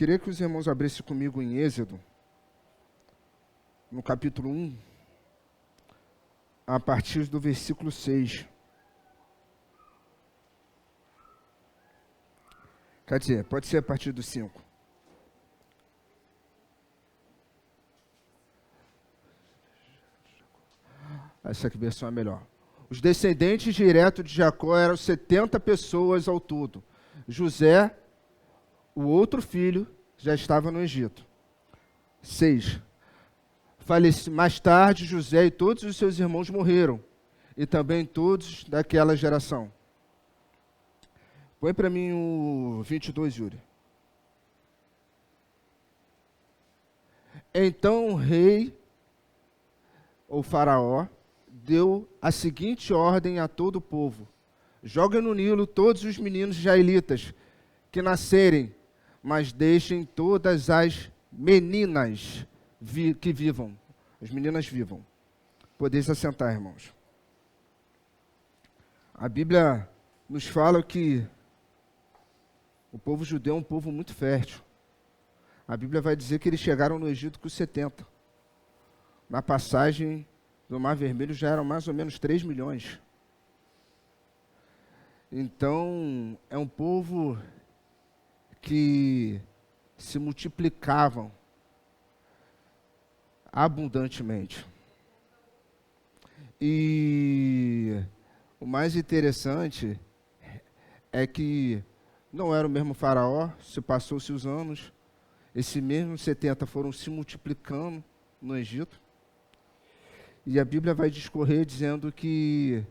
queria que os irmãos abrissem comigo em Êxodo, no capítulo 1, a partir do versículo 6. Quer dizer, pode ser a partir do 5. Essa aqui versão é melhor. Os descendentes diretos de Jacó eram 70 pessoas ao todo. José, o outro filho, já estava no Egito. 6. Mais tarde, José e todos os seus irmãos morreram, e também todos daquela geração. Põe para mim o 22, Yuri. Então o rei, ou faraó, deu a seguinte ordem a todo o povo: joguem no Nilo todos os meninos israelitas que nascerem, mas deixem todas as meninas que vivam. As meninas vivam. Podeis assentar, irmãos. A Bíblia nos fala que o povo judeu é um povo muito fértil. A Bíblia vai dizer que eles chegaram no Egito com 70. Na passagem do Mar Vermelho já eram mais ou menos 3 milhões. Então, é um povo que se multiplicavam abundantemente. E o mais interessante é que não era o mesmo faraó, se passou-se os anos, esses mesmos 70 foram se multiplicando no Egito. E a Bíblia vai discorrer dizendo que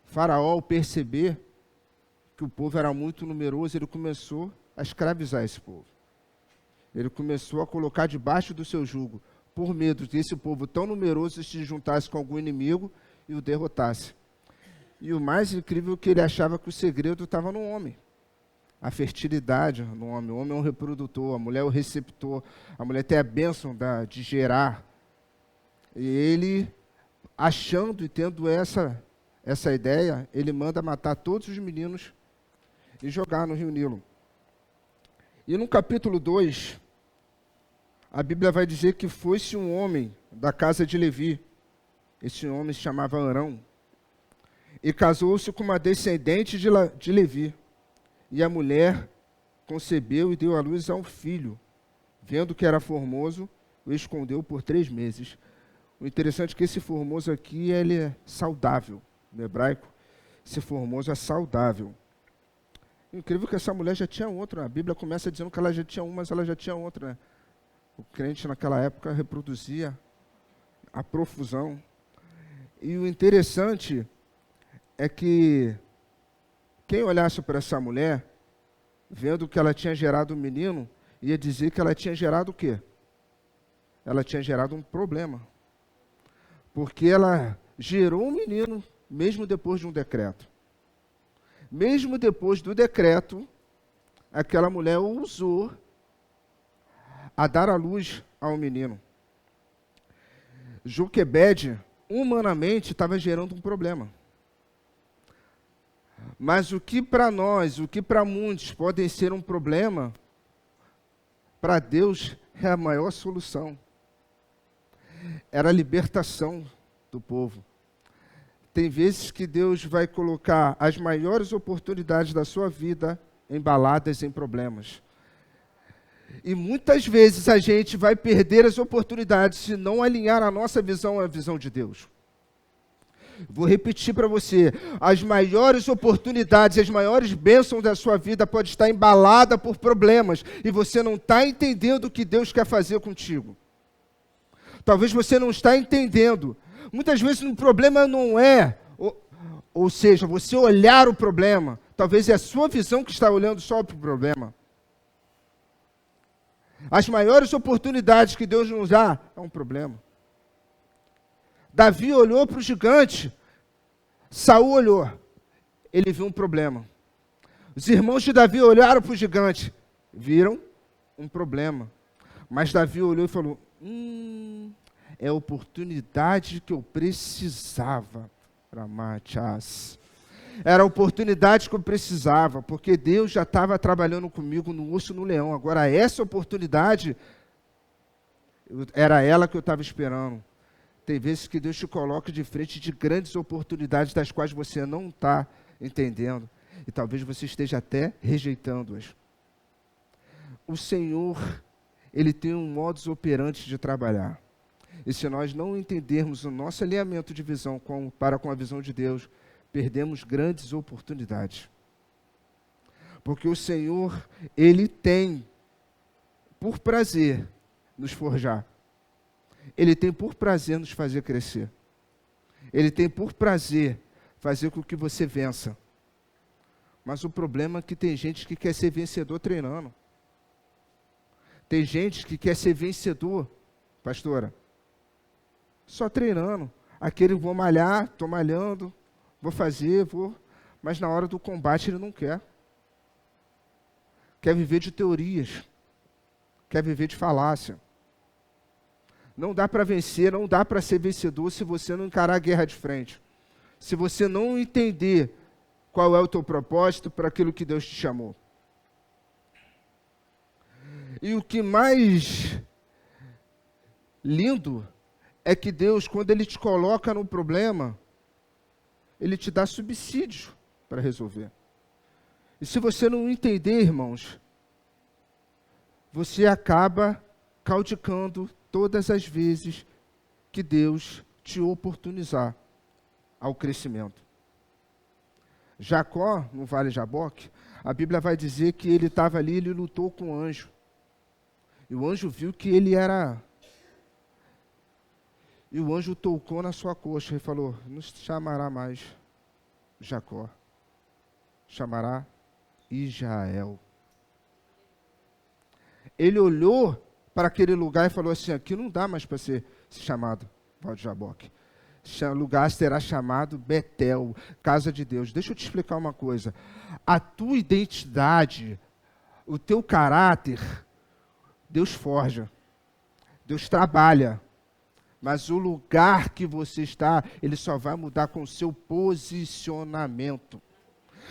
faraó, ao perceber que o povo era muito numeroso, ele começou a escravizar esse povo. Ele começou a colocar debaixo do seu jugo, por medo desse povo tão numeroso se juntasse com algum inimigo e o derrotasse. E o mais incrível é que ele achava que o segredo estava no homem. A fertilidade no homem. O homem é um reprodutor, a mulher é o receptor, a mulher tem a bênção de gerar. E ele, achando e tendo essa ideia, ele manda matar todos os meninos e jogar no rio Nilo. E no capítulo 2, a Bíblia vai dizer que foi-se um homem da casa de Levi. Esse homem se chamava Arão. E casou-se com uma descendente de Levi. E a mulher concebeu e deu à luz a um filho. Vendo que era formoso, o escondeu por 3 meses. O interessante é que esse formoso aqui, ele é saudável. No hebraico, esse formoso é saudável. Incrível que essa mulher já tinha outra. A Bíblia começa dizendo que ela já tinha uma, mas ela já tinha outra, né? O crente naquela época reproduzia a profusão. E o interessante é que quem olhasse para essa mulher, vendo que ela tinha gerado um menino, ia dizer que ela tinha gerado o quê? Ela tinha gerado um problema. Porque ela gerou um menino mesmo depois de um decreto. Mesmo depois do decreto, aquela mulher ousou a dar à luz ao menino. Joquebede, humanamente, estava gerando um problema. Mas o que para nós, o que para muitos podem ser um problema, para Deus é a maior solução. Era a libertação do povo. Tem vezes que Deus vai colocar as maiores oportunidades da sua vida embaladas em problemas. E muitas vezes a gente vai perder as oportunidades se não alinhar a nossa visão à visão de Deus. Vou repetir para você, as maiores oportunidades, as maiores bênçãos da sua vida pode estar embalada por problemas e você não está entendendo o que Deus quer fazer contigo. Talvez você não está entendendo. Muitas vezes o problema não é, ou seja, você olhar o problema, talvez é a sua visão que está olhando só para o problema. As maiores oportunidades que Deus nos dá é um problema. Davi olhou para o gigante, Saul olhou, ele viu um problema. Os irmãos de Davi olharam para o gigante, viram um problema. Mas Davi olhou e falou, é a oportunidade que eu precisava para Matias. Era a oportunidade que eu precisava, porque Deus já estava trabalhando comigo no urso e no leão. Agora, essa oportunidade, era ela que eu estava esperando. Tem vezes que Deus te coloca de frente de grandes oportunidades das quais você não está entendendo. E talvez você esteja até rejeitando-as. O Senhor, Ele tem um modus operandi de trabalhar. E se nós não entendermos o nosso alinhamento de visão para com a visão de Deus, perdemos grandes oportunidades. Porque o Senhor, Ele tem por prazer nos forjar. Ele tem por prazer nos fazer crescer. Ele tem por prazer fazer com que você vença. Mas o problema é que tem gente que quer ser vencedor treinando. Tem gente que quer ser vencedor, pastora, só treinando. Aquele vou malhar, estou malhando, vou fazer, mas na hora do combate ele não quer. Quer viver de teorias. Quer viver de falácia. Não dá para vencer, não dá para ser vencedor se você não encarar a guerra de frente. Se você não entender qual é o teu propósito para aquilo que Deus te chamou. E o que mais lindo é que Deus, quando Ele te coloca no problema, Ele te dá subsídio para resolver. E se você não entender, irmãos, você acaba caudicando todas as vezes que Deus te oportunizar ao crescimento. Jacó, no Vale de Jaboque, a Bíblia vai dizer que ele estava ali, ele lutou com o anjo. E o anjo viu que ele era... E o anjo tocou na sua coxa e falou, não chamará mais Jacó, chamará Israel. Ele olhou para aquele lugar e falou assim, aqui não dá mais para ser chamado Vale de Jaboque. O lugar será chamado Betel, casa de Deus. Deixa eu te explicar uma coisa. A tua identidade, o teu caráter, Deus forja, Deus trabalha. Mas o lugar que você está, ele só vai mudar com o seu posicionamento.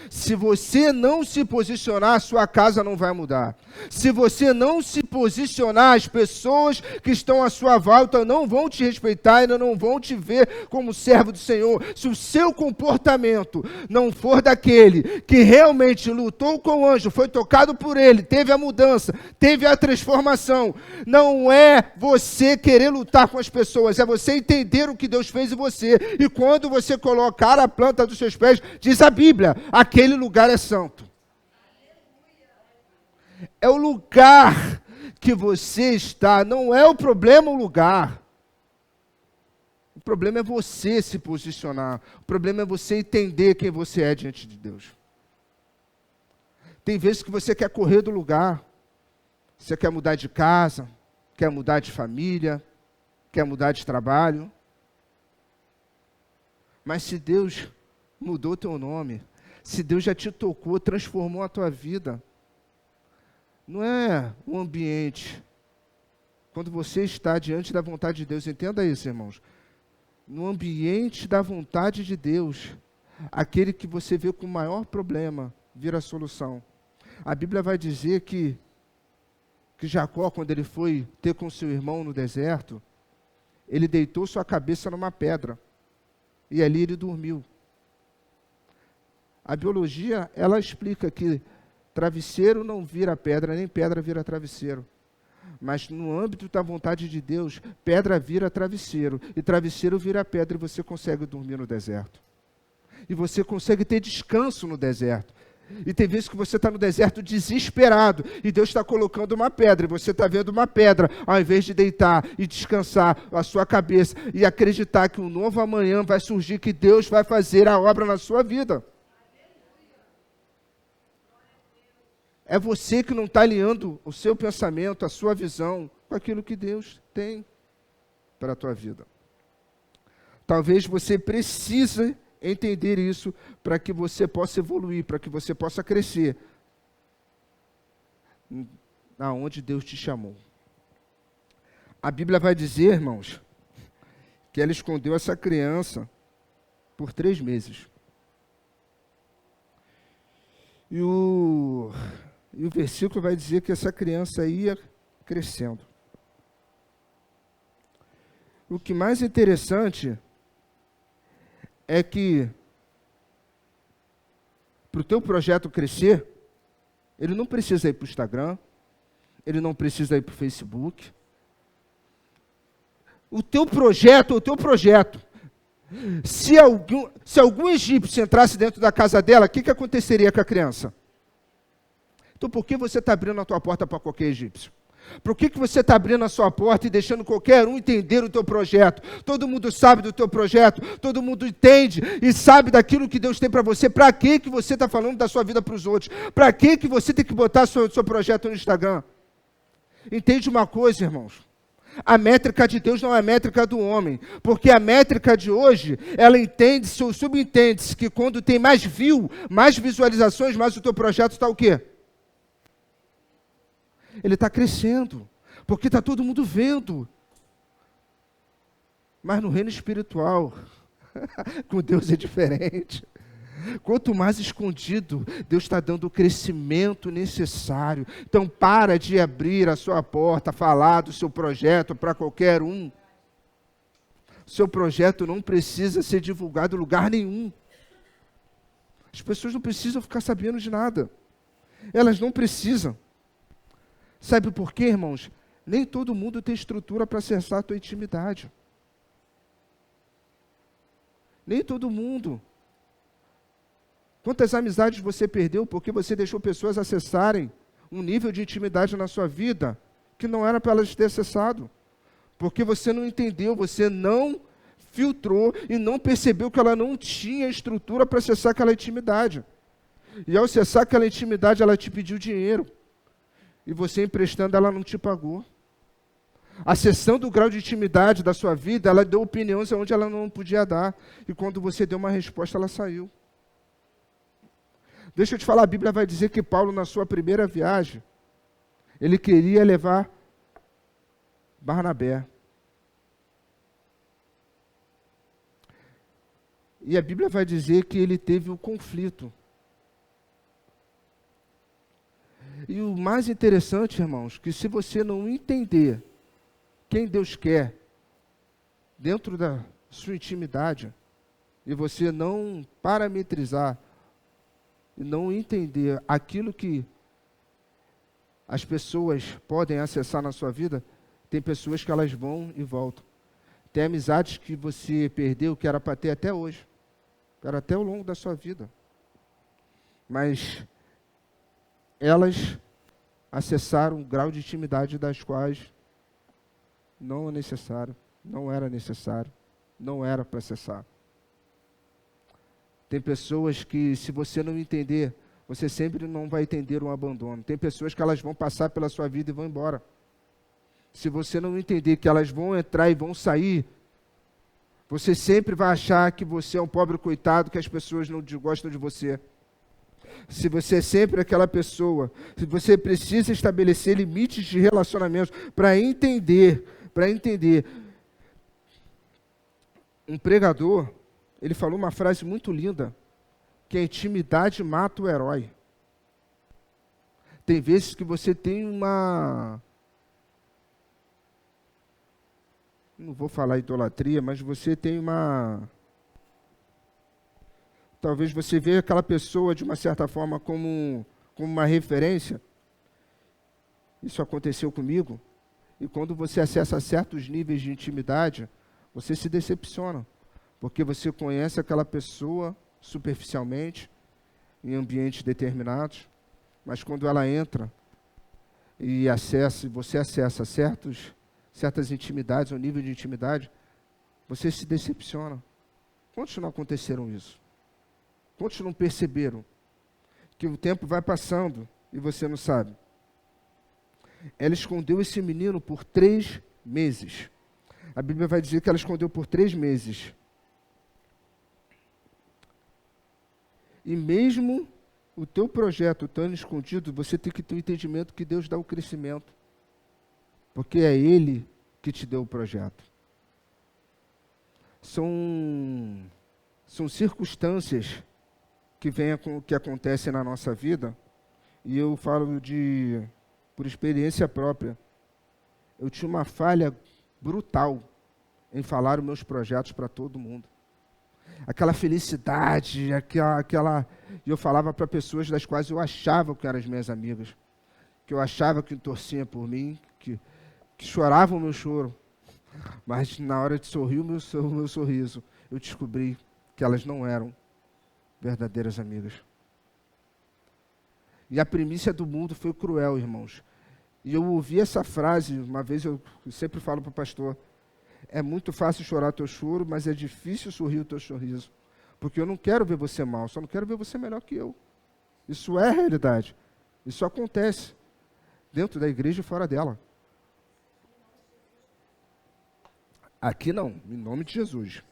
Se você não se posicionar, a sua casa não vai mudar. Se você não se posicionar, as pessoas que estão à sua volta não vão te respeitar e não vão te ver como servo do Senhor. Se o seu comportamento não for daquele que realmente lutou com o anjo, foi tocado por ele, teve a mudança, teve a transformação, não é você querer lutar com as pessoas, é você entender o que Deus fez em você. E quando você colocar a planta dos seus pés, diz a Bíblia, aquele lugar é santo. É o lugar que você está, não é o problema o lugar. O problema é você se posicionar. O problema é você entender quem você é diante de Deus. Tem vezes que você quer correr do lugar. Você quer mudar de casa, quer mudar de família, quer mudar de trabalho. Mas se Deus mudou teu nome, se Deus já te tocou, transformou a tua vida, não é o ambiente. Quando você está diante da vontade de Deus, entenda isso, irmãos. No ambiente da vontade de Deus, aquele que você vê com o maior problema, vira a solução. A Bíblia vai dizer que Jacó, quando ele foi ter com seu irmão no deserto, ele deitou sua cabeça numa pedra. E ali ele dormiu. A biologia, ela explica que travesseiro não vira pedra, nem pedra vira travesseiro. Mas no âmbito da vontade de Deus, pedra vira travesseiro, e travesseiro vira pedra, e você consegue dormir no deserto. E você consegue ter descanso no deserto. E tem vezes que você está no deserto desesperado, e Deus está colocando uma pedra, e você está vendo uma pedra, ao invés de deitar e descansar a sua cabeça, e acreditar que um novo amanhã vai surgir, que Deus vai fazer a obra na sua vida. É você que não está alinhando o seu pensamento, a sua visão, com aquilo que Deus tem para a tua vida. Talvez você precise entender isso para que você possa evoluir, para que você possa crescer aonde Deus te chamou. A Bíblia vai dizer, irmãos, que ela escondeu essa criança por 3 meses. E o versículo vai dizer que essa criança ia crescendo. O que mais interessante é que, para o teu projeto crescer, ele não precisa ir para o Instagram, ele não precisa ir para o Facebook. O teu projeto. Se algum egípcio entrasse dentro da casa dela, o que aconteceria com a criança? Então, por que você está abrindo a tua porta para qualquer egípcio? Por que você está abrindo a sua porta e deixando qualquer um entender o teu projeto? Todo mundo sabe do teu projeto, todo mundo entende e sabe daquilo que Deus tem para você. Para que você está falando da sua vida para os outros? Para que você tem que botar seu projeto no Instagram? Entende uma coisa, irmãos? A métrica de Deus não é a métrica do homem, porque a métrica de hoje, ela subentende-se que quando tem mais visualizações, mais o teu projeto está o quê? Ele está crescendo, porque está todo mundo vendo. Mas no reino espiritual, com Deus é diferente. Quanto mais escondido, Deus está dando o crescimento necessário. Então para de abrir a sua porta, falar do seu projeto para qualquer um. Seu projeto não precisa ser divulgado em lugar nenhum. As pessoas não precisam ficar sabendo de nada. Elas não precisam. Sabe por quê, irmãos? Nem todo mundo tem estrutura para acessar a tua intimidade. Nem todo mundo. Quantas amizades você perdeu porque você deixou pessoas acessarem um nível de intimidade na sua vida que não era para elas ter acessado? Porque você não entendeu, você não filtrou e não percebeu que ela não tinha estrutura para acessar aquela intimidade. E ao acessar aquela intimidade, ela te pediu dinheiro. E você emprestando, ela não te pagou. Acessando o grau de intimidade da sua vida, ela deu opiniões onde ela não podia dar. E quando você deu uma resposta, ela saiu. Deixa eu te falar, a Bíblia vai dizer que Paulo, na sua primeira viagem, ele queria levar Barnabé. E a Bíblia vai dizer que ele teve um conflito. E o mais interessante, irmãos, que se você não entender quem Deus quer dentro da sua intimidade, e você não parametrizar, e não entender aquilo que as pessoas podem acessar na sua vida, tem pessoas que elas vão e voltam. Tem amizades que você perdeu, que era para ter até hoje, era até ao longo da sua vida. Mas elas acessaram um grau de intimidade das quais não é necessário, não era necessário, não era para acessar. Tem pessoas que, se você não entender, você sempre não vai entender um abandono. Tem pessoas que elas vão passar pela sua vida e vão embora. Se você não entender que elas vão entrar e vão sair, você sempre vai achar que você é um pobre coitado, que as pessoas não gostam de você. Se você é sempre aquela pessoa, se você precisa estabelecer limites de relacionamentos para entender. Um pregador, ele falou uma frase muito linda, que a intimidade mata o herói. Tem vezes que você tem uma... Não vou falar idolatria, mas você tem uma... Talvez você veja aquela pessoa, de uma certa forma, como uma referência. Isso aconteceu comigo. E quando você acessa certos níveis de intimidade, você se decepciona. Porque você conhece aquela pessoa superficialmente, em ambientes determinados, mas quando ela entra e você acessa certas intimidades, ou nível de intimidade, você se decepciona. Quantos não aconteceram isso? Quantos não perceberam que o tempo vai passando e você não sabe? Ela escondeu esse menino por 3 meses. A Bíblia vai dizer que ela escondeu por 3 meses. E mesmo o teu projeto estando escondido, você tem que ter o entendimento que Deus dá o crescimento. Porque é Ele que te deu o projeto. São circunstâncias que acontecem na nossa vida, e eu falo por experiência própria. Eu tinha uma falha brutal em falar os meus projetos para todo mundo. Aquela felicidade, e eu falava para pessoas das quais eu achava que eram as minhas amigas, que eu achava que torciam por mim, que choravam o meu choro, mas na hora de sorrir o meu sorriso, eu descobri que elas não eram verdadeiras amigas. E a primícia do mundo foi cruel, irmãos. E eu ouvi essa frase, uma vez eu sempre falo para o pastor, é muito fácil chorar teu choro, mas é difícil sorrir o teu sorriso. Porque eu não quero ver você mal, só não quero ver você melhor que eu. Isso é a realidade. Isso acontece dentro da igreja e fora dela. Aqui não, em nome de Jesus.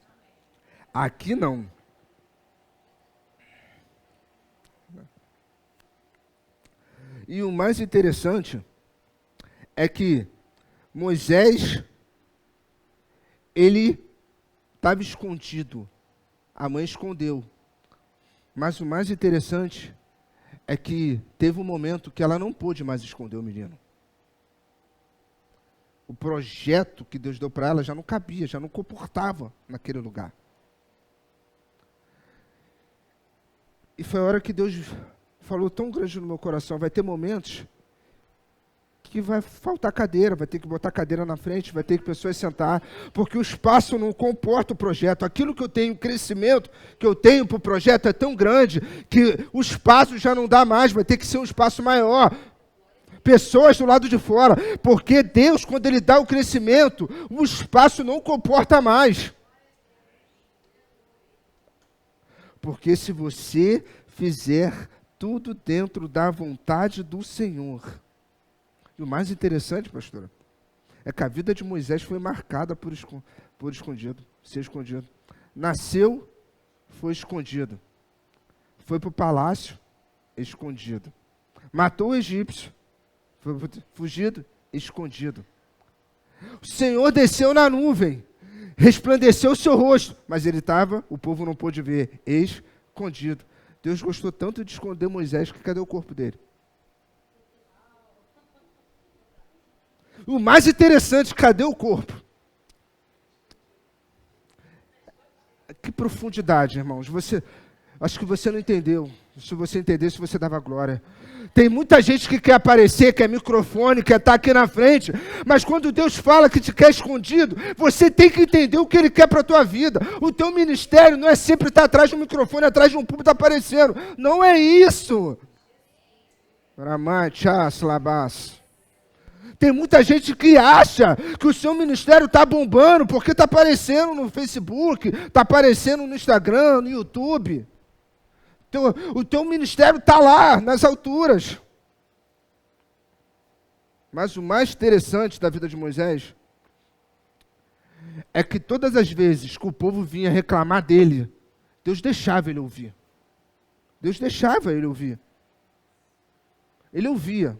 Aqui não. E o mais interessante é que Moisés, ele estava escondido. A mãe escondeu. Mas o mais interessante é que teve um momento que ela não pôde mais esconder o menino. O projeto que Deus deu para ela já não cabia, já não comportava naquele lugar. E foi a hora que Deus falou tão grande no meu coração, vai ter momentos que vai faltar cadeira, vai ter que botar cadeira na frente, vai ter que pessoas sentar, porque o espaço não comporta o projeto. Aquilo que eu tenho, o crescimento que eu tenho para o projeto é tão grande que o espaço já não dá mais, vai ter que ser um espaço maior. Pessoas do lado de fora, porque Deus, quando Ele dá o crescimento, o espaço não comporta mais. Porque se você fizer tudo dentro da vontade do Senhor. E o mais interessante, pastora, é que a vida de Moisés foi marcada por escondido, ser escondido. Nasceu, foi escondido. Foi para o palácio, escondido. Matou o egípcio, foi fugido, escondido. O Senhor desceu na nuvem, resplandeceu o seu rosto, mas ele estava, o povo não pôde ver, escondido. Deus gostou tanto de esconder Moisés que cadê o corpo dele? O mais interessante, cadê o corpo? Que profundidade, irmãos. Acho que você não entendeu. Se você entendesse, você dava glória. Tem muita gente que quer aparecer, quer microfone, quer estar aqui na frente, mas quando Deus fala que te quer escondido, você tem que entender o que Ele quer para a tua vida. O teu ministério não é sempre estar atrás de um microfone, atrás de um púlpito aparecendo. Não é isso. Tem muita gente que acha que o seu ministério está bombando porque está aparecendo no Facebook, está aparecendo no Instagram, no YouTube. O teu ministério está lá, nas alturas. Mas o mais interessante da vida de Moisés é que todas as vezes que o povo vinha reclamar dele, Deus deixava ele ouvir. Deus deixava ele ouvir. Ele ouvia.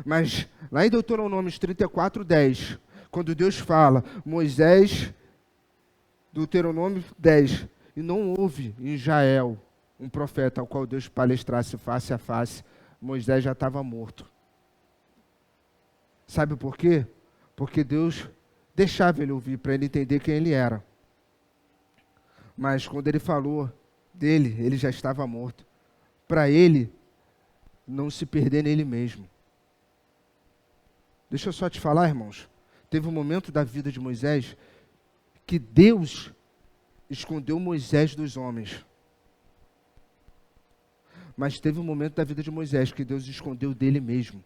Mas lá em Deuteronômio 34:10, quando Deus fala, Moisés, Deuteronômio 10, e não houve em Israel um profeta ao qual Deus palestrasse face a face, Moisés já estava morto. Sabe por quê? Porque Deus deixava ele ouvir, para ele entender quem ele era. Mas quando ele falou dele, ele já estava morto. Para ele não se perder nele mesmo. Deixa eu só te falar, irmãos. Teve um momento da vida de Moisés que Deus escondeu Moisés dos homens. Mas teve um momento da vida de Moisés que Deus escondeu dele mesmo.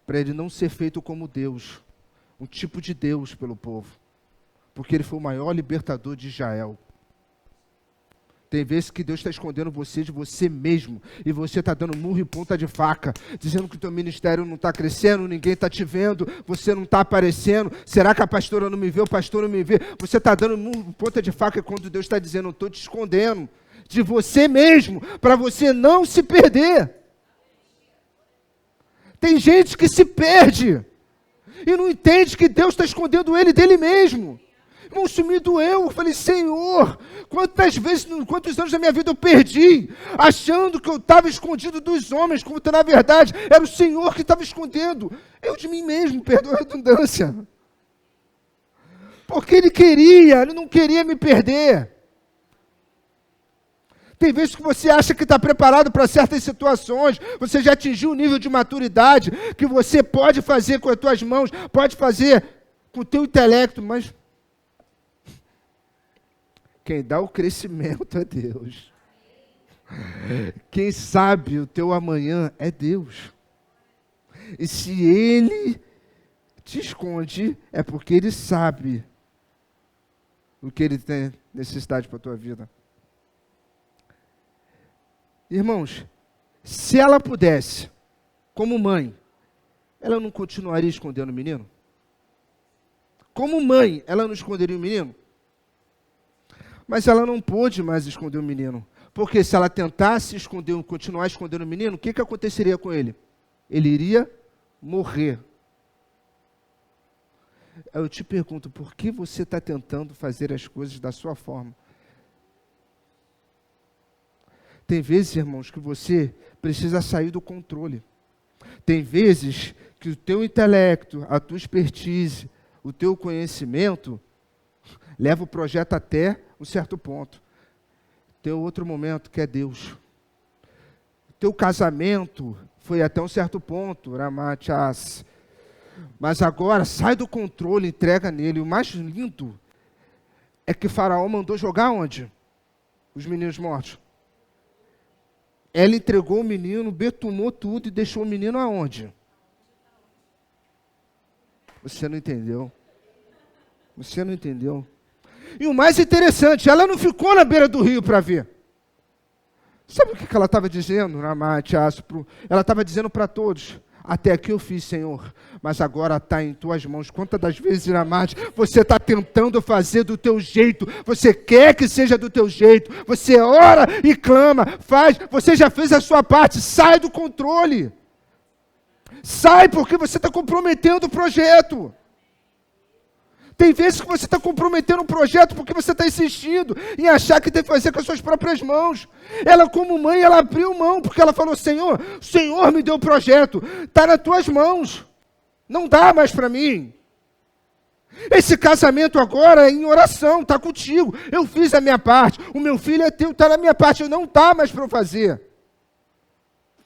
Para ele não ser feito como Deus. Um tipo de Deus pelo povo. Porque ele foi o maior libertador de Israel. Tem vezes que Deus está escondendo você de você mesmo. E você está dando murro e ponta de faca. Dizendo que o teu ministério não está crescendo, ninguém está te vendo, você não está aparecendo. Será que a pastora não me vê, o pastor não me vê? Você está dando murro e ponta de faca quando Deus está dizendo, eu estou te escondendo de você mesmo, para você não se perder. Tem gente que se perde. E não entende que Deus está escondendo ele dele mesmo. Irmão, isso me doeu. Eu falei, Senhor, quantos anos da minha vida eu perdi, achando que eu estava escondido dos homens, quando na verdade era o Senhor que estava escondendo eu de mim mesmo, perdoa a redundância. Porque Ele não queria me perder. Tem vezes que você acha que está preparado para certas situações, você já atingiu o nível de maturidade que você pode fazer com as tuas mãos, pode fazer com o teu intelecto, mas quem dá o crescimento é Deus. Quem sabe o teu amanhã é Deus. E se Ele te esconde, é porque Ele sabe o que Ele tem necessidade para a tua vida. Irmãos, se ela pudesse, como mãe, ela não continuaria escondendo o menino? Como mãe, ela não esconderia o menino? Mas ela não pôde mais esconder o menino. Porque se ela tentasse continuar escondendo o menino, o que aconteceria com ele? Ele iria morrer. Eu te pergunto, por que você está tentando fazer as coisas da sua forma? Tem vezes, irmãos, que você precisa sair do controle. Tem vezes que o teu intelecto, a tua expertise, o teu conhecimento leva o projeto até um certo ponto. Tem outro momento que é Deus. O teu casamento foi até um certo ponto, Ramachas. Mas agora sai do controle, entrega nele. O mais lindo é que Faraó mandou jogar onde? Os meninos mortos. Ela entregou o menino, betumou tudo e deixou o menino aonde? Você não entendeu. Você não entendeu. E o mais interessante, ela não ficou na beira do rio para ver. Sabe o que ela estava dizendo? Ela estava dizendo para todos, até aqui eu fiz, Senhor, mas agora está em tuas mãos. Quantas das vezes, Ramate, você está tentando fazer do teu jeito, você quer que seja do teu jeito, você ora e clama, faz, você já fez a sua parte, sai do controle. Sai porque você está comprometendo o projeto. Tem vezes que você está comprometendo um projeto porque você está insistindo em achar que tem que fazer com as suas próprias mãos. Ela, como mãe, ela abriu mão, porque ela falou, Senhor, o Senhor me deu o projeto, está nas tuas mãos, não dá mais para mim. Esse casamento agora é em oração, está contigo, eu fiz a minha parte, o meu filho é teu, está na minha parte, não está mais para eu fazer.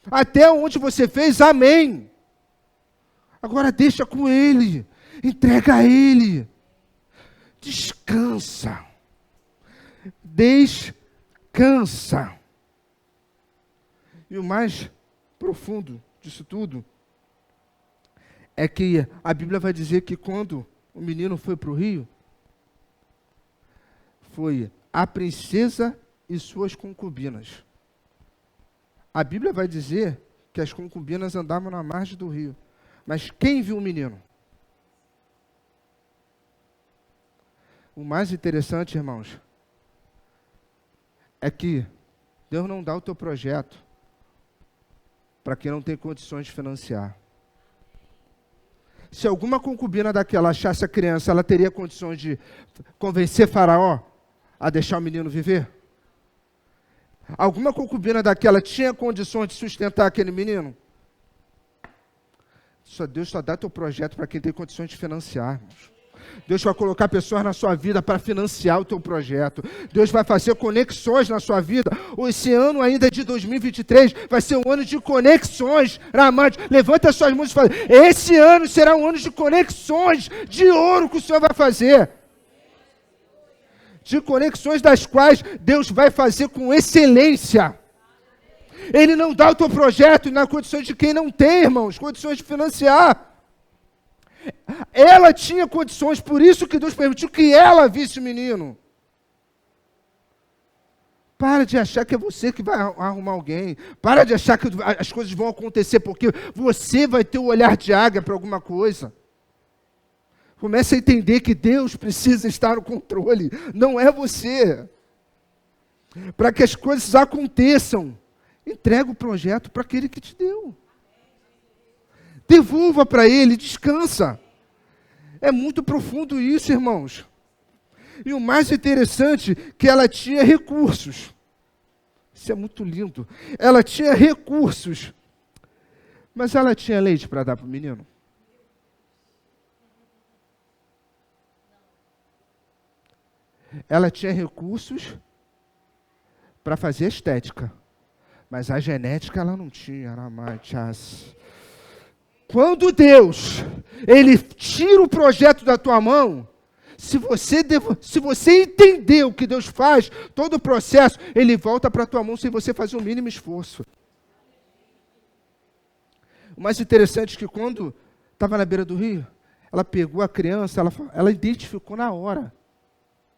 Até onde você fez, amém. Agora deixa com Ele, entrega a Ele. Descansa. Descansa. E o mais profundo disso tudo é que a Bíblia vai dizer que quando o menino foi para o rio, foi a princesa e suas concubinas. A Bíblia vai dizer que as concubinas andavam na margem do rio. Mas quem viu o menino? O mais interessante, irmãos, é que Deus não dá o teu projeto para quem não tem condições de financiar. Se alguma concubina daquela achasse a criança, ela teria condições de convencer Faraó a deixar o menino viver? Alguma concubina daquela tinha condições de sustentar aquele menino? Deus só dá teu projeto para quem tem condições de financiar, irmãos. Deus vai colocar pessoas na sua vida para financiar o teu projeto. Deus vai fazer conexões na sua vida. Esse ano ainda de 2023 vai ser um ano de conexões. Ramante, levanta as suas mãos e fala, esse ano será um ano de conexões, de ouro que o Senhor vai fazer. De conexões das quais Deus vai fazer com excelência. Ele não dá o teu projeto na condição de quem não tem, irmãos, condições de financiar. Ela tinha condições, por isso que Deus permitiu que ela visse o menino. Para de achar que é você que vai arrumar alguém. Para de achar que as coisas vão acontecer, porque você vai ter o olhar de águia para alguma coisa. Comece a entender que Deus precisa estar no controle, não é você. Para que as coisas aconteçam, entrega o projeto para aquele que te deu. Devolva para Ele, descansa. É muito profundo isso, irmãos. E o mais interessante é que ela tinha recursos. Isso é muito lindo. Ela tinha recursos. Mas ela tinha leite para dar para o menino? Ela tinha recursos para fazer estética. Mas a genética ela não tinha. Quando Deus, Ele tira o projeto da tua mão, se você entender o que Deus faz, todo o processo, Ele volta para a tua mão sem você fazer o mínimo esforço. O mais interessante é que quando estava na beira do rio, ela pegou a criança, ela identificou na hora.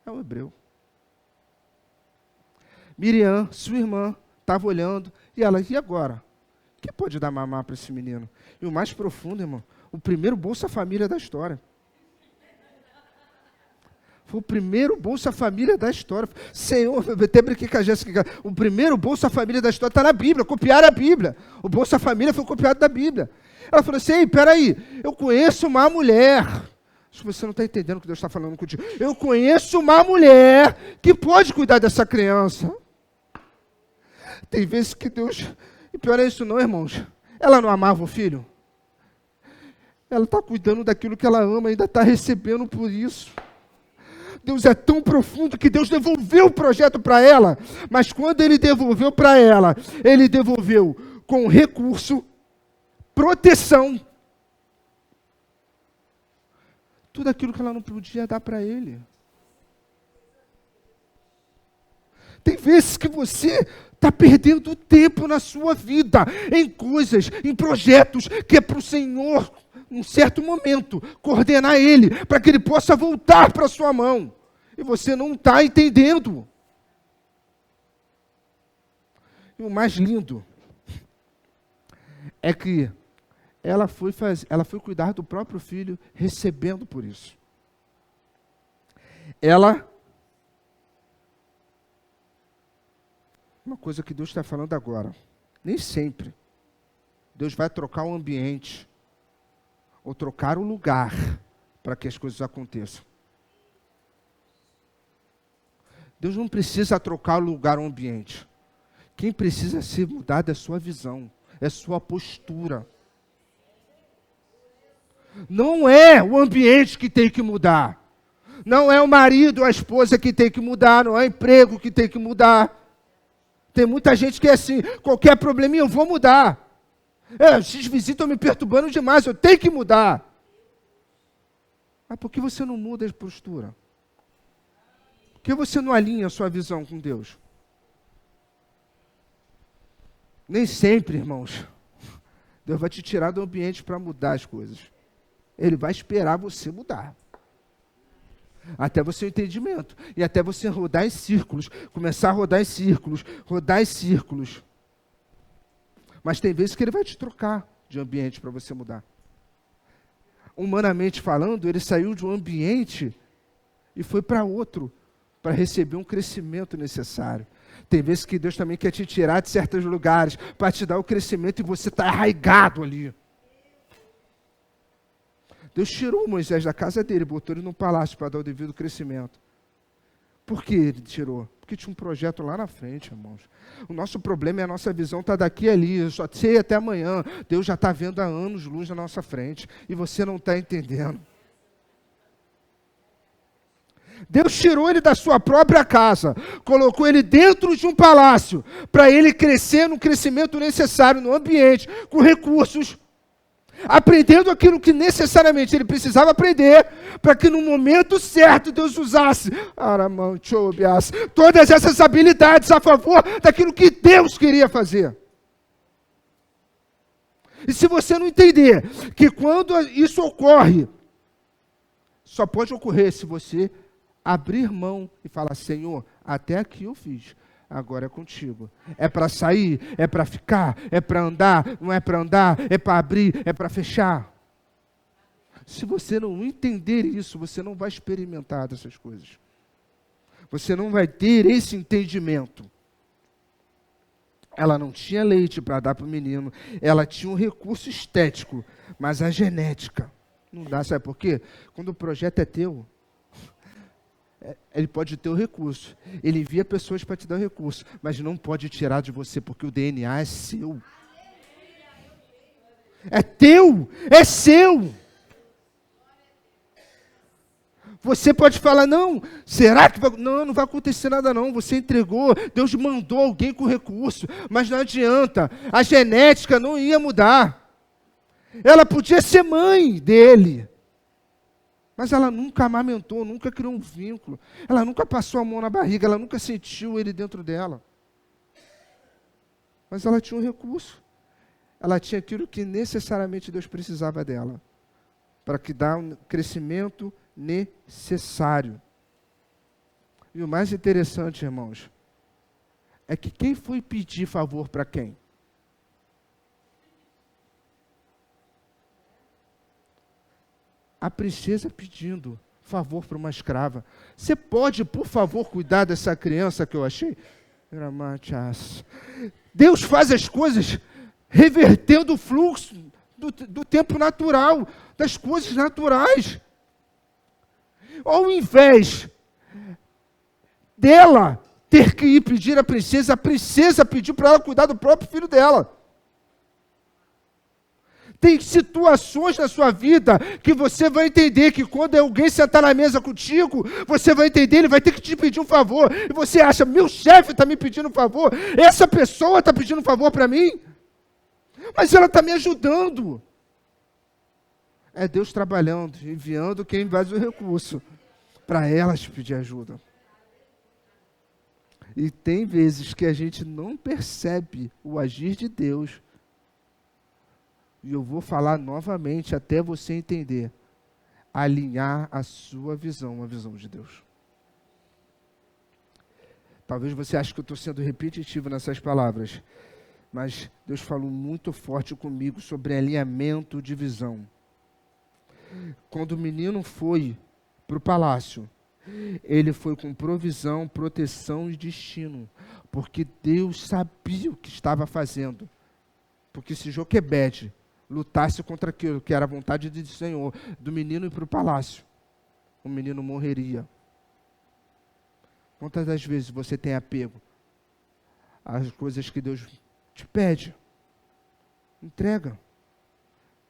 É um hebreu. Miriam, sua irmã, estava olhando, e ela, e agora? O que pode dar mamar para esse menino? E o mais profundo, irmão, o primeiro Bolsa Família da história. Foi o primeiro Bolsa Família da história. Senhor, eu até brinquei com a Jéssica, o primeiro Bolsa Família da história está na Bíblia, copiaram a Bíblia. O Bolsa Família foi copiado da Bíblia. Ela falou assim, ei, peraí, eu conheço uma mulher. Acho que você não está entendendo o que Deus está falando contigo. Eu conheço uma mulher que pode cuidar dessa criança. Tem vezes que Deus... E pior é isso não, irmãos. Ela não amava o filho? Ela está cuidando daquilo que ela ama, ainda está recebendo por isso. Deus é tão profundo que Deus devolveu o projeto para ela. Mas quando Ele devolveu para ela, Ele devolveu com recurso, proteção. Tudo aquilo que ela não podia dar para ele. Tem vezes que você está perdendo tempo na sua vida, em coisas, em projetos, que é para o Senhor, num certo momento, coordenar Ele, para que Ele possa voltar para a sua mão. E você não está entendendo. E o mais lindo é que ela foi cuidar do próprio filho, recebendo por isso. Uma coisa que Deus está falando agora, nem sempre Deus vai trocar o ambiente ou trocar o lugar para que as coisas aconteçam. Deus não precisa trocar o lugar ou o ambiente. Quem precisa ser mudado é a sua visão, é a sua postura. Não é o ambiente que tem que mudar. Não é o marido ou a esposa que tem que mudar, não é o emprego que tem que mudar. Tem muita gente que é assim, qualquer probleminha eu vou mudar. Esses vizinhos estão me perturbando demais, eu tenho que mudar. Mas por que você não muda a postura? Por que você não alinha a sua visão com Deus? Nem sempre, irmãos, Deus vai te tirar do ambiente para mudar as coisas. Ele vai esperar você mudar. Até você o entendimento. E até você rodar em círculos. Começar a rodar em círculos. Rodar em círculos. Mas tem vezes que Ele vai te trocar de ambiente para você mudar. Humanamente falando, ele saiu de um ambiente e foi para outro, para receber um crescimento necessário. Tem vezes que Deus também quer te tirar de certos lugares, para te dar o crescimento e você está arraigado ali. Deus tirou Moisés da casa dele, botou ele num palácio para dar o devido crescimento. Por que ele tirou? Porque tinha um projeto lá na frente, irmãos. O nosso problema é a nossa visão está daqui e ali, eu só sei até amanhã. Deus já está vendo há anos luz na nossa frente e você não está entendendo. Deus tirou ele da sua própria casa, colocou ele dentro de um palácio, para ele crescer no crescimento necessário no ambiente, com recursos, aprendendo aquilo que necessariamente ele precisava aprender, para que no momento certo Deus usasse todas essas habilidades a favor daquilo que Deus queria fazer. E se você não entender que quando isso ocorre, só pode ocorrer se você abrir mão e falar: Senhor, até aqui eu fiz, agora é contigo. É para sair, é para ficar, é para andar, não é para andar, é para abrir, é para fechar. Se você não entender isso, você não vai experimentar dessas coisas. Você não vai ter esse entendimento. Ela não tinha leite para dar para o menino, ela tinha um recurso estético, mas a genética não dá. Sabe por quê? Quando o projeto é teu, Ele pode ter o recurso. Ele envia pessoas para te dar o recurso, mas não pode tirar de você, porque o DNA é seu. É teu, é seu. Você pode falar, não, será que vai... Não, não vai acontecer nada não, você entregou, Deus mandou alguém com recurso, mas não adianta, a genética não ia mudar. Ela podia ser mãe dele, mas ela nunca amamentou, nunca criou um vínculo, ela nunca passou a mão na barriga, ela nunca sentiu ele dentro dela. Mas ela tinha um recurso, ela tinha aquilo que necessariamente Deus precisava dela, para que dar um crescimento necessário. E o mais interessante, irmãos, é que quem foi pedir favor para quem? A princesa pedindo favor para uma escrava. Você pode, por favor, cuidar dessa criança que eu achei? Deus faz as coisas revertendo o fluxo do tempo natural, das coisas naturais. Ao invés dela ter que ir pedir a princesa pediu para ela cuidar do próprio filho dela. Tem situações na sua vida que você vai entender que quando alguém sentar na mesa contigo, você vai entender, ele vai ter que te pedir um favor. E você acha, meu chefe está me pedindo um favor, essa pessoa está pedindo um favor para mim, mas ela está me ajudando. É Deus trabalhando, enviando quem faz o recurso para elas pedir ajuda. E tem vezes que a gente não percebe o agir de Deus. E eu vou falar novamente até você entender. Alinhar a sua visão à visão de Deus. Talvez você ache que eu estou sendo repetitivo nessas palavras, mas Deus falou muito forte comigo sobre alinhamento de visão. Quando o menino foi para o palácio, ele foi com provisão, proteção e destino, porque Deus sabia o que estava fazendo. Porque se Joquebede lutasse contra aquilo que era a vontade do Senhor, do menino ir para o palácio, o menino morreria. Quantas das vezes você tem apego às coisas que Deus te pede? Entrega.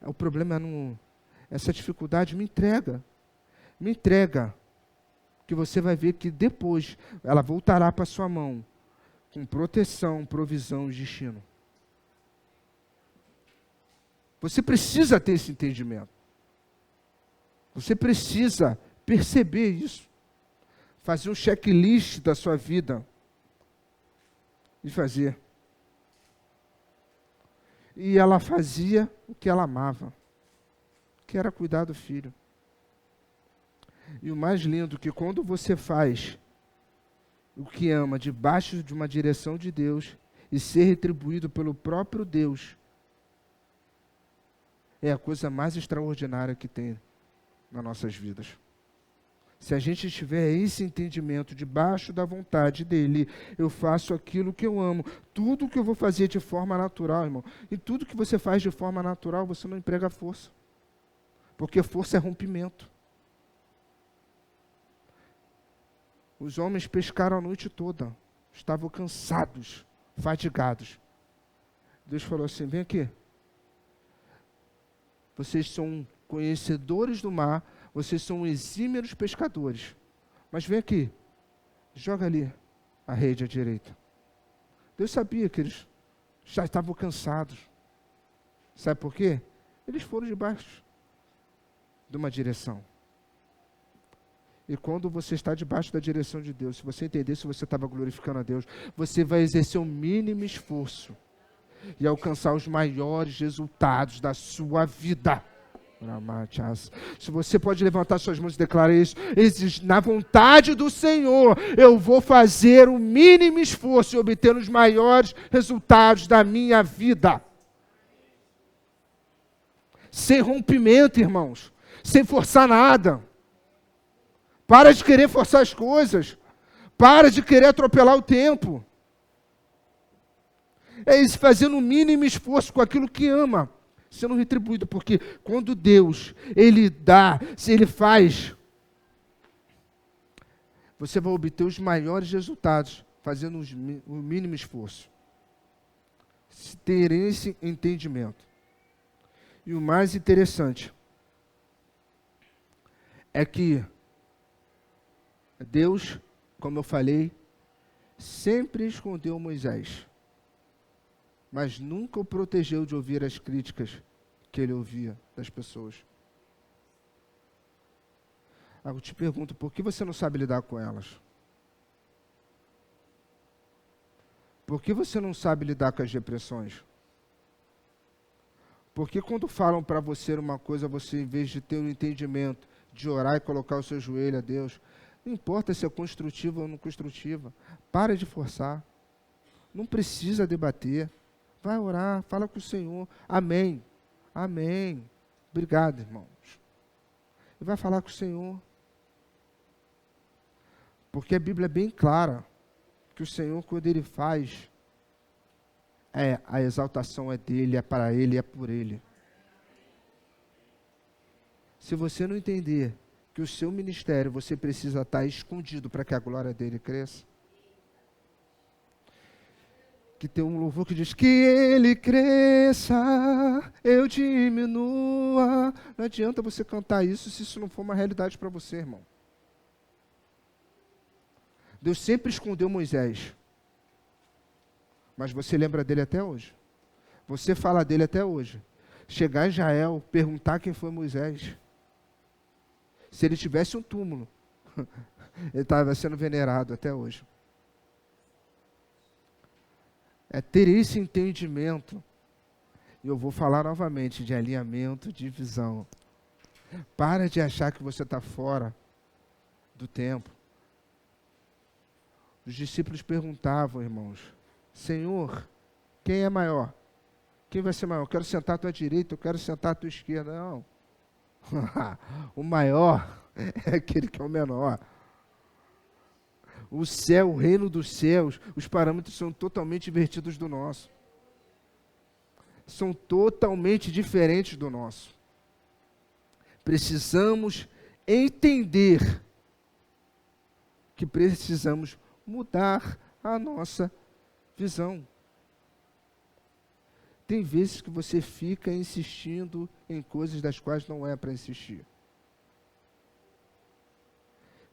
O problema é essa dificuldade, me entrega. Me entrega. Que você vai ver que depois ela voltará para a sua mão com proteção, provisão e destino. Você precisa ter esse entendimento. Você precisa perceber isso. Fazer um checklist da sua vida. E fazer. E ela fazia o que ela amava, que era cuidar do filho. E o mais lindo, que quando você faz o que ama debaixo de uma direção de Deus e ser retribuído pelo próprio Deus, é a coisa mais extraordinária que tem nas nossas vidas. Se a gente tiver esse entendimento debaixo da vontade dEle, eu faço aquilo que eu amo. Tudo que eu vou fazer de forma natural, irmão, e tudo que você faz de forma natural, você não emprega força. Porque força é rompimento. Os homens pescaram a noite toda, estavam cansados, fatigados. Deus falou assim, vem aqui. Vocês são conhecedores do mar, vocês são exímios pescadores. Mas vem aqui, joga ali a rede à direita. Deus sabia que eles já estavam cansados. Sabe por quê? Eles foram debaixo de uma direção. E quando você está debaixo da direção de Deus, se você entender se você estava glorificando a Deus, você vai exercer o mínimo esforço e alcançar os maiores resultados da sua vida. Se você pode levantar suas mãos e declarar isso, na vontade do Senhor, eu vou fazer o mínimo esforço e obter os maiores resultados da minha vida. Sem rompimento, irmãos, sem forçar nada. Para de querer forçar as coisas. Para de querer atropelar o tempo. É isso, fazendo o mínimo esforço com aquilo que ama, sendo retribuído, porque quando Deus, Ele dá, se Ele faz, você vai obter os maiores resultados, fazendo o mínimo esforço. Se ter esse entendimento. E o mais interessante é que Deus, como eu falei, sempre escondeu Moisés, mas nunca o protegeu de ouvir as críticas que ele ouvia das pessoas. Eu te pergunto, por que você não sabe lidar com elas? Por que você não sabe lidar com as repressões? Porque quando falam para você uma coisa, você, em vez de ter um entendimento, de orar e colocar o seu joelho a Deus, não importa se é construtiva ou não construtiva, para de forçar. Não precisa debater. Vai orar, fala com o Senhor. Amém. Amém. Obrigado, irmãos. E vai falar com o Senhor. Porque a Bíblia é bem clara que o Senhor, quando Ele faz, a exaltação é dEle, é para Ele, é por Ele. Se você não entender que o seu ministério, você precisa estar escondido para que a glória dEle cresça. Que tem um louvor que diz que Ele cresça, eu diminua. Não adianta você cantar isso se isso não for uma realidade para você, irmão. Deus sempre escondeu Moisés, mas você lembra dele até hoje. Você fala dele até hoje. Chegar em Israel, perguntar quem foi Moisés. Se ele tivesse um túmulo, ele estava sendo venerado até hoje. É ter esse entendimento. E eu vou falar novamente de alinhamento, de visão. Para de achar que você está fora do tempo. Os discípulos perguntavam, irmãos, Senhor, quem é maior? Quem vai ser maior? Eu quero sentar à tua direita, eu quero sentar à tua esquerda. Não. O maior é aquele que é o menor. O céu, o reino dos céus, os parâmetros são totalmente invertidos do nosso. São totalmente diferentes do nosso. Precisamos entender que precisamos mudar a nossa visão. Tem vezes que você fica insistindo em coisas das quais não é para insistir.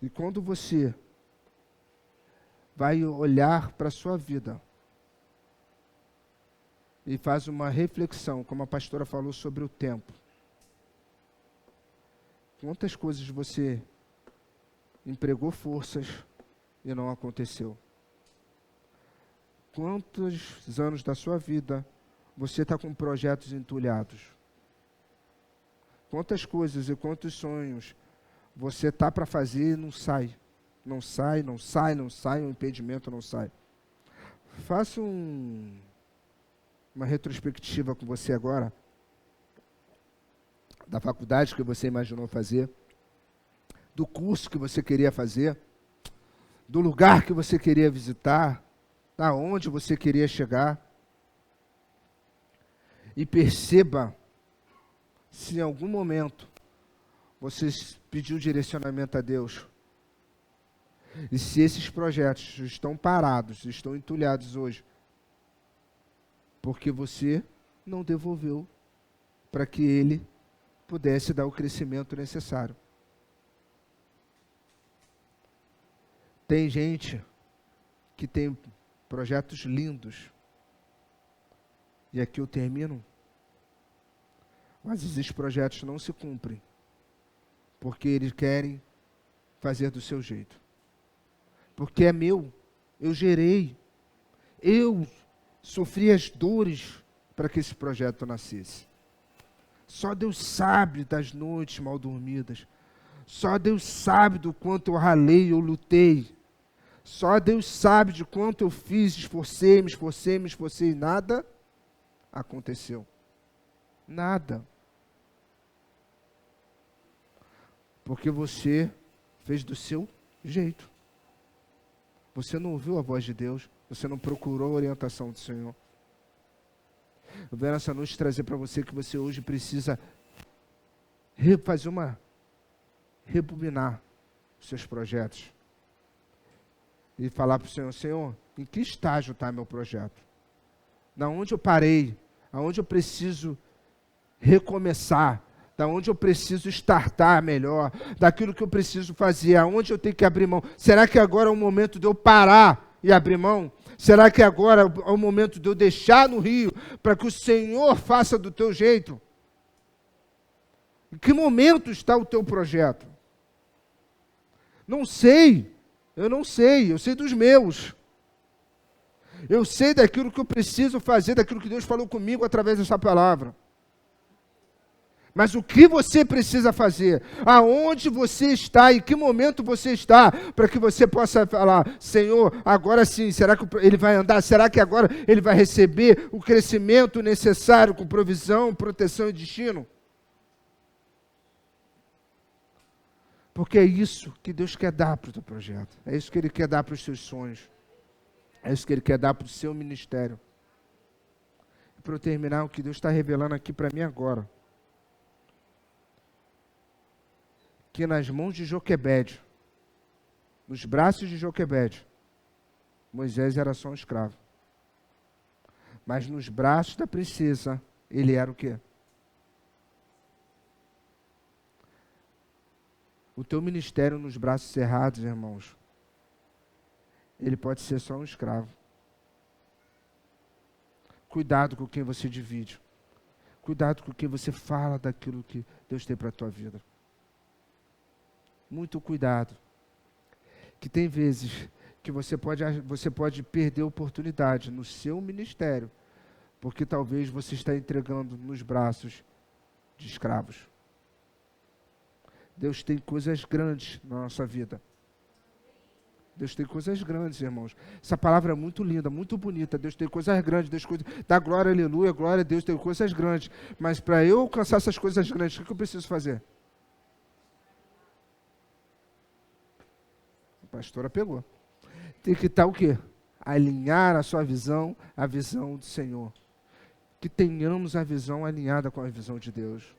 E quando você vai olhar para a sua vida e faz uma reflexão, como a pastora falou sobre o tempo. Quantas coisas você empregou forças e não aconteceu? Quantos anos da sua vida você está com projetos entulhados? Quantas coisas e quantos sonhos você está para fazer e não sai? Não sai, não sai, não sai, o impedimento não sai. Faça uma retrospectiva com você agora, da faculdade que você imaginou fazer, do curso que você queria fazer, do lugar que você queria visitar, da onde você queria chegar. E perceba se em algum momento você pediu direcionamento a Deus. E se esses projetos estão parados, estão entulhados hoje, porque você não devolveu para que Ele pudesse dar o crescimento necessário. Tem gente que tem projetos lindos, e aqui eu termino, mas esses projetos não se cumprem, porque eles querem fazer do seu jeito. Porque é meu, eu gerei, eu sofri as dores para que esse projeto nascesse. Só Deus sabe das noites mal dormidas. Só Deus sabe do quanto eu ralei, eu lutei. Só Deus sabe de quanto eu fiz, esforcei, me esforcei, nada aconteceu. Nada. Porque você fez do seu jeito. Você não ouviu a voz de Deus, você não procurou a orientação do Senhor. Eu venho essa noite trazer para você que você hoje precisa rebobinar os seus projetos. e falar para o Senhor, Senhor, em que estágio está meu projeto? Da onde eu parei? Aonde eu preciso recomeçar? Da onde eu preciso startar melhor? Daquilo que eu preciso fazer? Aonde eu tenho que abrir mão? Será que agora é o momento de eu parar e abrir mão? Será que agora é o momento de eu deixar no rio para que o Senhor faça do teu jeito? Em que momento está o teu projeto? Não sei, eu sei dos meus. Eu sei daquilo que eu preciso fazer, daquilo que Deus falou comigo através dessa palavra. Mas o que você precisa fazer? Aonde você está? Em que momento você está? Para que você possa falar, Senhor, agora sim, será que ele vai andar? Será que agora ele vai receber o crescimento necessário com provisão, proteção e destino? Porque é isso que Deus quer dar para o teu projeto. É isso que Ele quer dar para os seus sonhos. É isso que Ele quer dar para o seu ministério. E para eu terminar, o que Deus está revelando aqui para mim agora. Que nas mãos de Joquebede, nos braços de Joquebede, Moisés era só um escravo. Mas nos braços da princesa, ele era o quê? O teu ministério nos braços cerrados, irmãos, ele pode ser só um escravo. Cuidado com quem você divide. Cuidado com quem você fala daquilo que Deus tem para a tua vida. Muito cuidado. Que tem vezes que você pode perder a oportunidade no seu ministério, porque talvez você está entregando nos braços de escravos. Deus tem coisas grandes na nossa vida. Deus tem coisas grandes, irmãos. Essa palavra é muito linda, muito bonita. Deus tem coisas grandes. Deus dá glória, aleluia, glória a Deus, tem coisas grandes. Mas para eu alcançar essas coisas grandes, o que eu preciso fazer? A pastora pegou. Tem que estar o quê? Alinhar a sua visão à visão do Senhor. Que tenhamos a visão alinhada com a visão de Deus.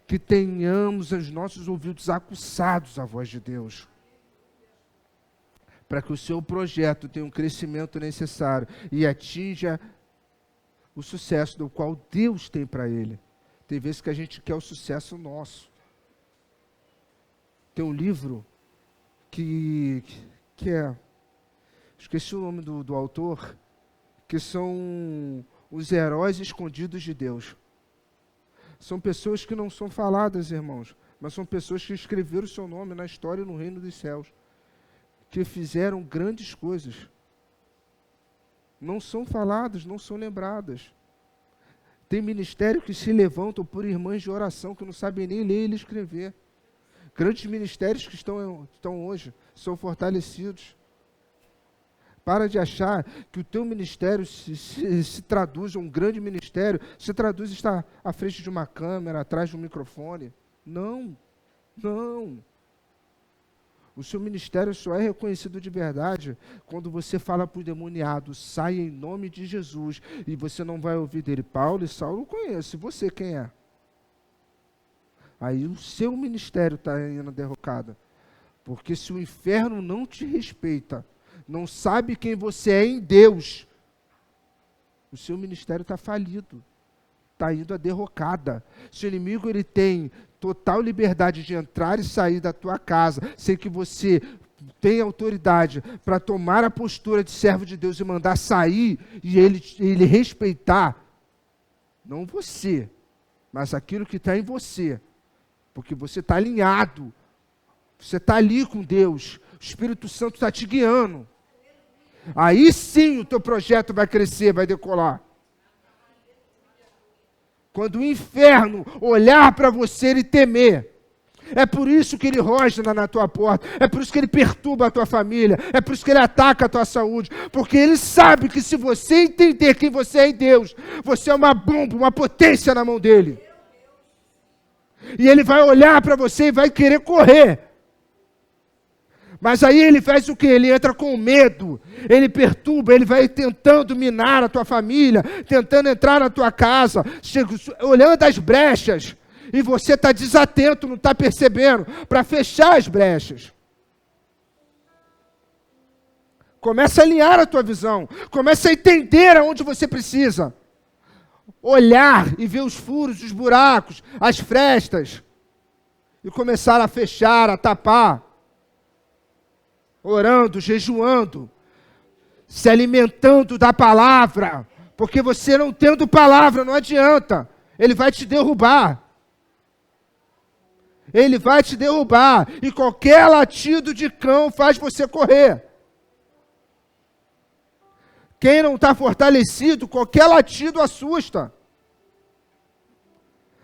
Que tenhamos os nossos ouvidos aguçados à voz de Deus. Para que o seu projeto tenha um crescimento necessário e atinja o sucesso do qual Deus tem para ele. Tem vezes que a gente quer o sucesso nosso. Tem um livro que é, esqueci o nome do autor, que são os heróis escondidos de Deus. São pessoas que não são faladas, irmãos, mas são pessoas que escreveram o seu nome na história e no reino dos céus, que fizeram grandes coisas. Não são faladas, não são lembradas. Tem ministério que se levantam por irmãs de oração, que não sabem nem ler e escrever. Grandes ministérios que estão hoje, são fortalecidos. Para de achar que o teu ministério se traduz a um grande ministério, se traduz a estar à frente de uma câmera, atrás de um microfone. Não, não. O seu ministério só é reconhecido de verdade quando você fala para o demoniado, sai em nome de Jesus, e você não vai ouvir dele, Paulo e Saulo eu conheço, e você quem é? Aí o seu ministério está indo derrocado. Porque se o inferno não te respeita, não sabe quem você é em Deus, o seu ministério está falido, está indo à derrocada. Se o inimigo ele tem total liberdade de entrar e sair da tua casa, sem que você tenha autoridade para tomar a postura de servo de Deus e mandar sair, e ele respeitar, não você, mas aquilo que está em você, porque você está alinhado, você está ali com Deus, o Espírito Santo está te guiando. Aí sim o teu projeto vai crescer, vai decolar. Quando o inferno olhar para você e temer, é por isso que ele rosna na tua porta, é por isso que ele perturba a tua família, é por isso que ele ataca a tua saúde, porque ele sabe que se você entender quem você é em Deus, você é uma bomba, uma potência na mão dele. E ele vai olhar para você e vai querer correr. Mas aí ele faz o quê? Ele entra com medo, ele perturba, ele vai tentando minar a tua família, tentando entrar na tua casa, olhando as brechas, e você está desatento, não está percebendo, para fechar as brechas. Começa a alinhar a tua visão. Começa a entender aonde você precisa. Olhar e ver os furos, os buracos, as frestas. E começar a fechar, a tapar. Orando, jejuando. Se alimentando da palavra. Porque você não tendo palavra, não adianta. Ele vai te derrubar. Ele vai te derrubar. E qualquer latido de cão faz você correr. Quem não está fortalecido, qualquer latido assusta.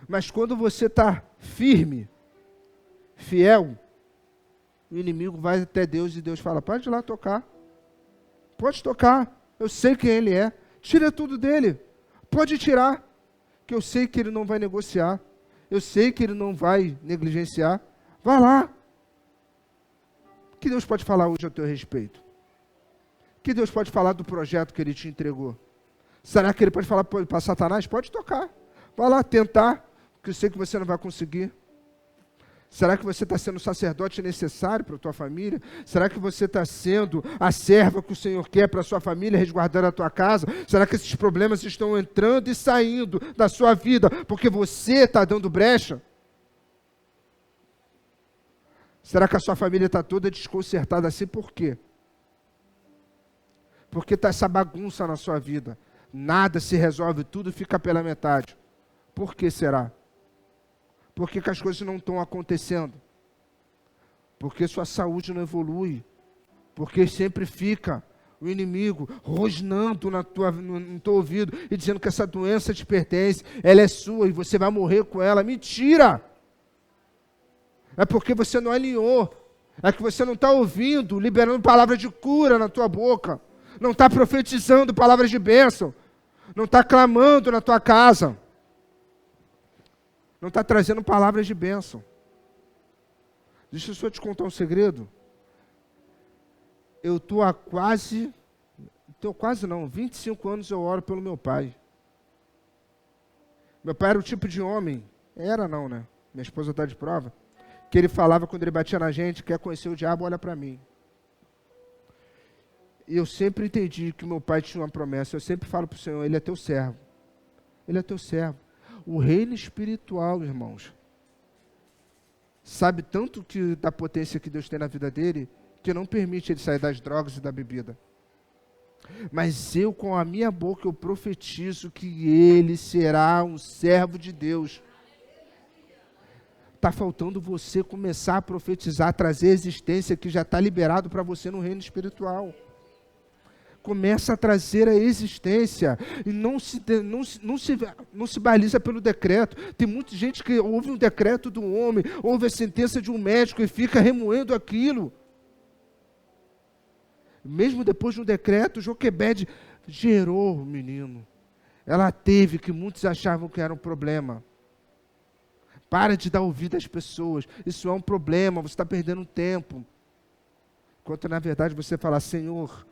Mas quando você está firme, fiel, o inimigo vai até Deus e Deus fala, pode ir lá tocar. Pode tocar. Eu sei quem ele é. Tira tudo dele. Pode tirar. Que eu sei que ele não vai negociar. Eu sei que ele não vai negligenciar. Vá lá. O que Deus pode falar hoje a teu respeito? O que Deus pode falar do projeto que ele te entregou? Será que ele pode falar para Satanás? Pode tocar. Vá lá tentar, porque eu sei que você não vai conseguir. Será que você está sendo o sacerdote necessário para a tua família? Será que você está sendo a serva que o Senhor quer para a sua família, resguardando a tua casa? Será que esses problemas estão entrando e saindo da sua vida porque você está dando brecha? Será que a sua família está toda desconcertada assim? Por quê? Porque está essa bagunça na sua vida. Nada se resolve, tudo fica pela metade. Por que será? Por que as coisas não estão acontecendo? Porque sua saúde não evolui. Porque sempre fica o inimigo rosnando no teu ouvido e dizendo que essa doença te pertence, ela é sua e você vai morrer com ela. Mentira! É porque você não alinhou. É que você não está ouvindo, liberando palavras de cura na tua boca. Não está profetizando palavras de bênção. Não está clamando na tua casa. Não está trazendo palavras de bênção. Deixa eu só te contar um segredo. Eu estou há 25 anos eu oro pelo meu pai. Meu pai era o tipo de homem, era não, né? Minha esposa está de prova, que ele falava quando ele batia na gente, quer conhecer o diabo, olha para mim. E eu sempre entendi que meu pai tinha uma promessa. Eu sempre falo para o Senhor, ele é teu servo. Ele é teu servo. O reino espiritual, irmãos, sabe tanto da potência que Deus tem na vida dele, que não permite ele sair das drogas e da bebida. Mas eu, com a minha boca, eu profetizo que ele será um servo de Deus. Está faltando você começar a profetizar, trazer a existência que já está liberado para você no reino espiritual. Começa a trazer a existência e não se baliza pelo decreto. Tem muita gente que ouve um decreto do homem, ouve a sentença de um médico e fica remoendo aquilo. Mesmo depois de um decreto, Joquebede gerou o menino. Ela teve, que muitos achavam que era um problema. Para de dar ouvido às pessoas. Isso é um problema, você está perdendo tempo. Enquanto na verdade você fala, Senhor,